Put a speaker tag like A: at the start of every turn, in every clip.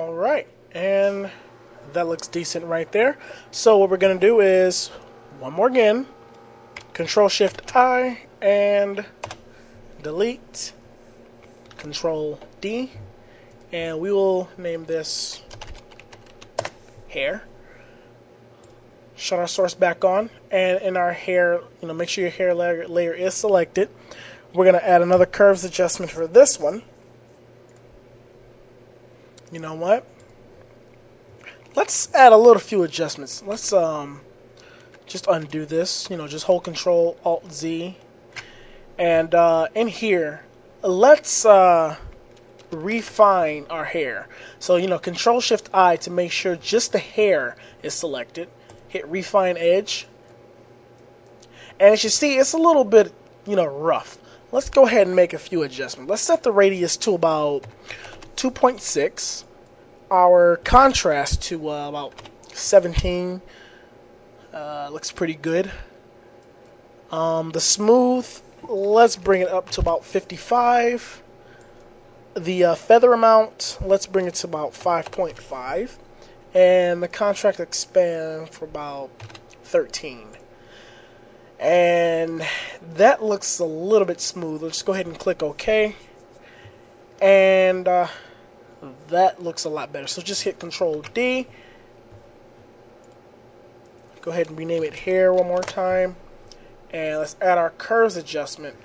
A: Alright, and that looks decent right there. So what we're going to do is, one more again, Control Shift I, and delete, Control D, and we will name this hair. Shut our source back on, and in our hair, make sure your hair layer is selected. We're going to add another curves adjustment for this one. You know what? Let's add a few adjustments. Let's just undo this. Just hold Control Alt Z, and in here, let's refine our hair. So Control Shift I to make sure just the hair is selected. Hit Refine Edge, and as you see, it's a little bit rough. Let's go ahead and make a few adjustments. Let's set the radius to about 2.6. Our contrast to about 17. Looks pretty good. The smooth, let's bring it up to about 55. The feather amount, let's bring it to about 5.5. And the contrast expand for about 13. And that looks a little bit smooth. Let's go ahead and click OK. And that looks a lot better. So just hit Control D. Go ahead and rename it hair one more time. And let's add our curves adjustment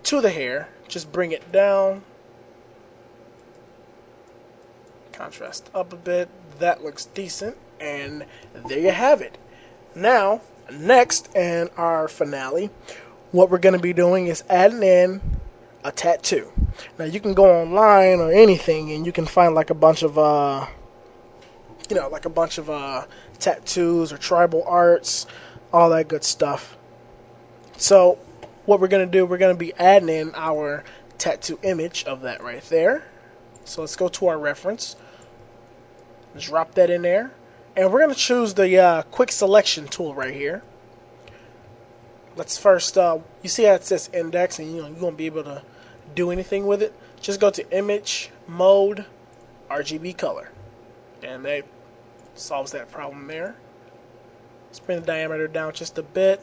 A: to the hair. Just bring it down. Contrast up a bit. That looks decent. And there you have it. Now, next in our finale, what we're going to be doing is adding in a tattoo. Now you can go online or anything and you can find like a bunch of tattoos or tribal arts, all that good stuff. So what we're going to do, we're going to be adding in our tattoo image of that right there. So let's go to our reference, drop that in there, and we're going to choose the quick selection tool right here. Let's first, you see how it says index, and you won't be able to do anything with it. Just go to image, mode, RGB color, and that solves that problem there. Let's bring the diameter down just a bit.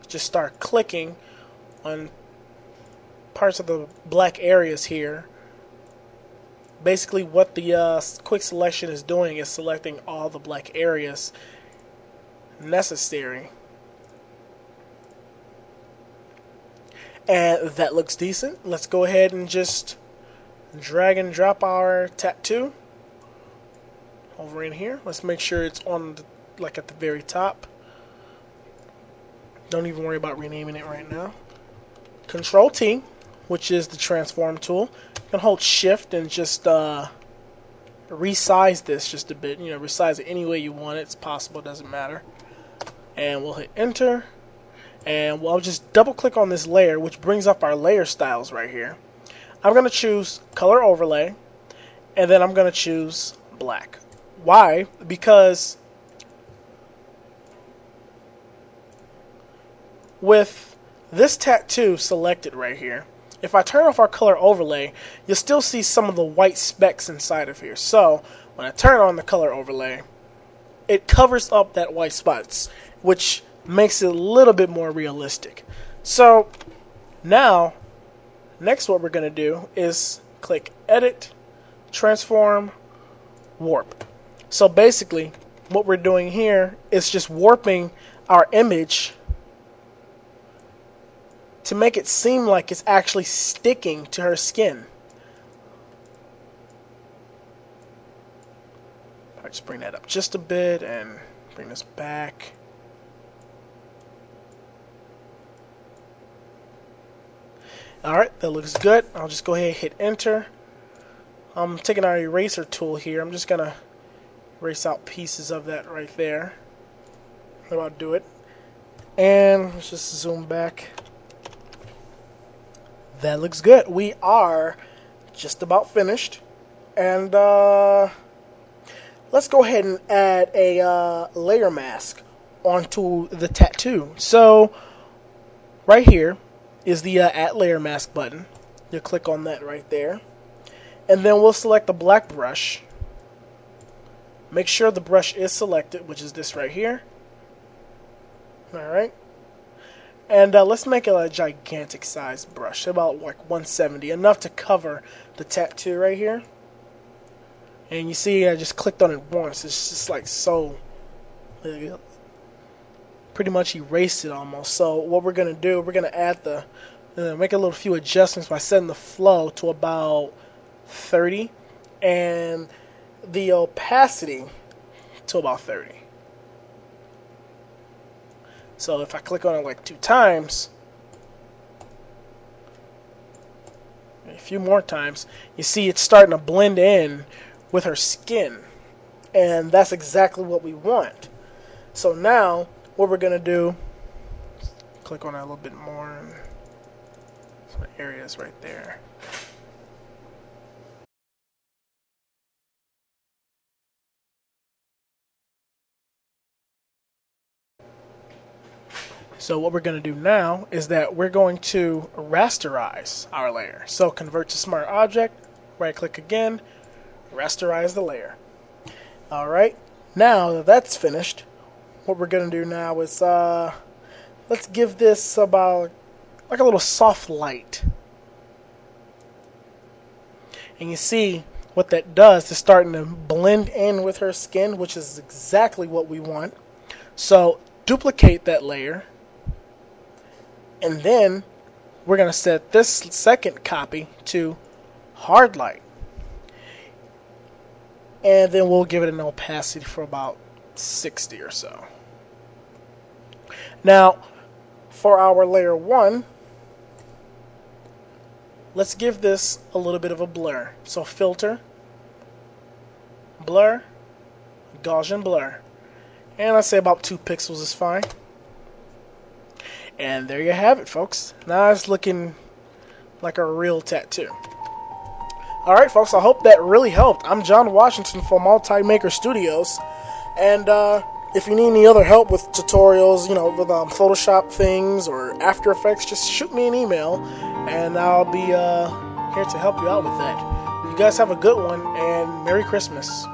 A: Just start clicking on parts of the black areas here. Basically what the quick selection is doing is selecting all the black areas necessary. And that looks decent. Let's go ahead and just drag and drop our tattoo over in here. Let's make sure it's on like at the very top. Don't even worry about renaming it right now. Control T, which is the transform tool. You can hold Shift and just resize this just a bit. Resize it any way you want it. It's possible, doesn't matter. And we'll hit Enter. And I'll just double click on this layer, which brings up our layer styles right here. I'm going to choose Color Overlay, and then I'm going to choose Black. Why? Because with this tattoo selected right here, if I turn off our Color Overlay, you'll still see some of the white specks inside of here. So when I turn on the Color Overlay, it covers up that white spots, which makes it a little bit more realistic. So now, next what we're going to do is click Edit, Transform, Warp. So basically, what we're doing here is just warping our image to make it seem like it's actually sticking to her skin. I'll just bring that up just a bit and bring this back. Alright, that looks good. I'll just go ahead and hit Enter. I'm taking our eraser tool here. I'm just going to erase out pieces of that right there. How about do it? And let's just zoom back. That looks good. We are just about finished. And let's go ahead and add a layer mask onto the tattoo. So right here is the Add Layer Mask button. You'll click on that right there. And then we'll select the black brush. Make sure the brush is selected, which is this right here. Alright. And let's make it a gigantic size brush, about like 170, enough to cover the tattoo right here. And you see I just clicked on it once. It's just like so, pretty much erased it almost. So what we're going to do, we're going to add make a little few adjustments by setting the flow to about 30 and the opacity to about 30. So if I click on it like 2 times, a few more times, you see it's starting to blend in with her skin. And that's exactly what we want. So now what we're going to do, click on that a little bit more. And some areas right there. So what we're going to do now is that we're going to rasterize our layer. So convert to smart object, right click again, rasterize the layer. Alright, now that that's finished, what we're going to do now is let's give this about like a little soft light. And you see what that does is starting to blend in with her skin, which is exactly what we want. So duplicate that layer. And then we're going to set this second copy to hard light. And then we'll give it an opacity for about 60 or so. Now, for our layer 1, let's give this a little bit of a blur. So filter, blur, Gaussian blur. And let's say about 2 pixels is fine. And there you have it, folks. Now it's looking like a real tattoo. Alright, folks, I hope that really helped. I'm John Washington from Multi-Maker Studios. And if you need any other help with tutorials, with Photoshop things or After Effects, just shoot me an email. And I'll be here to help you out with that. You guys have a good one, and Merry Christmas.